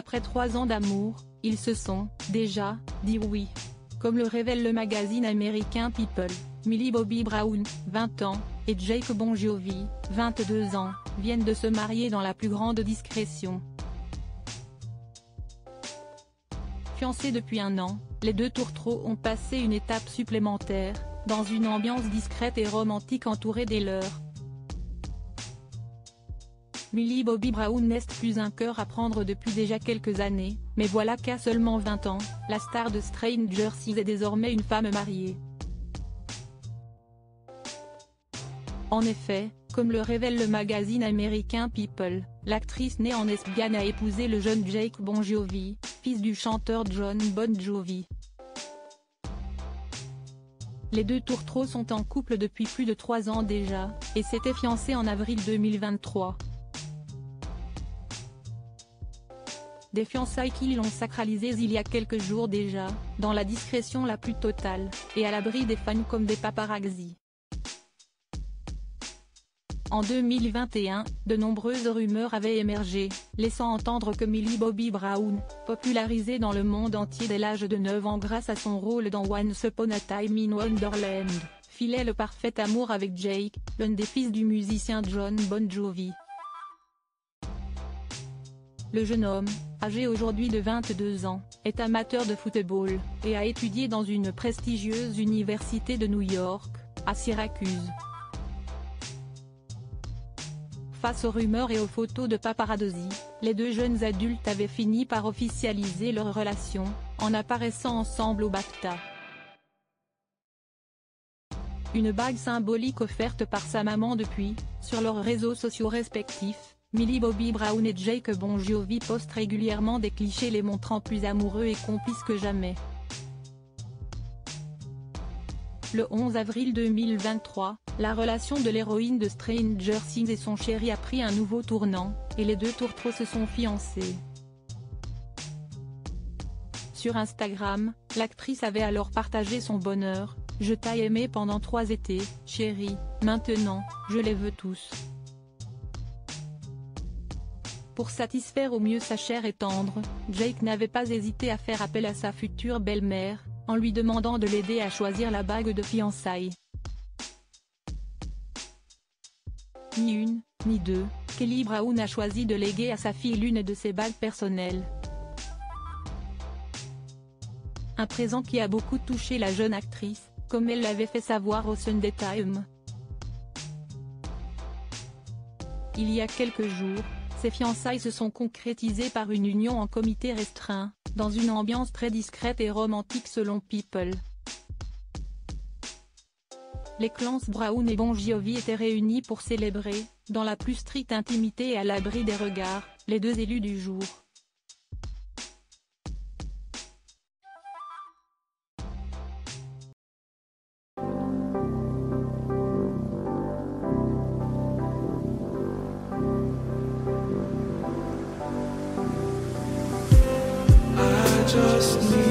Après 3 ans d'amour, ils se sont, déjà, dit oui. Comme le révèle le magazine américain People, Millie Bobby Brown, 20 ans, et Jake Bon Jovi, 22 ans, viennent de se marier dans la plus grande discrétion. Fiancés depuis 1 an, les deux tourtereaux ont passé une étape supplémentaire, dans une ambiance discrète et romantique entourée des leurs. Millie Bobby Brown n'est plus un cœur à prendre depuis déjà quelques années, mais voilà qu'à seulement 20 ans, la star de Stranger Things est désormais une femme mariée. En effet, comme le révèle le magazine américain People, l'actrice née en Espagne a épousé le jeune Jake Bon Jovi, fils du chanteur Jon Bon Jovi. Les deux tourtereaux sont en couple depuis plus de 3 ans déjà, et s'étaient fiancés en avril 2023. Des fiançailles qui l'ont sacralisées il y a quelques jours déjà, dans la discrétion la plus totale, et à l'abri des fans comme des paparazzis. En 2021, de nombreuses rumeurs avaient émergé, laissant entendre que Millie Bobby Brown, popularisée dans le monde entier dès l'âge de 9 ans grâce à son rôle dans Once Upon a Time in Wonderland, filait le parfait amour avec Jake, l'un des fils du musicien Jon Bon Jovi. Le jeune homme, âgé aujourd'hui de 22 ans, est amateur de football, et a étudié dans une prestigieuse université de New York, à Syracuse. Face aux rumeurs et aux photos de paparazzi, les deux jeunes adultes avaient fini par officialiser leur relation, en apparaissant ensemble au BAFTA. Une bague symbolique offerte par sa maman depuis, sur leurs réseaux sociaux respectifs, Millie Bobby Brown et Jake Bon Jovi postent régulièrement des clichés les montrant plus amoureux et complices que jamais. Le 11 avril 2023, la relation de l'héroïne de Stranger Things et son chéri a pris un nouveau tournant, et les deux tourtereaux se sont fiancés. Sur Instagram, l'actrice avait alors partagé son bonheur: « Je t'ai aimé pendant 3 étés, chérie, maintenant, je les veux tous. » Pour satisfaire au mieux sa chair et tendre, Jake n'avait pas hésité à faire appel à sa future belle-mère, en lui demandant de l'aider à choisir la bague de fiançailles. Ni une, ni deux, Kelly Brown a choisi de léguer à sa fille l'une de ses bagues personnelles. Un présent qui a beaucoup touché la jeune actrice, comme elle l'avait fait savoir au Sunday Times. Il y a quelques jours, ces fiançailles se sont concrétisées par une union en comité restreint, dans une ambiance très discrète et romantique selon People. Les clans Brown et Bon Jovi étaient réunis pour célébrer, dans la plus stricte intimité et à l'abri des regards, les deux élus du jour. Just need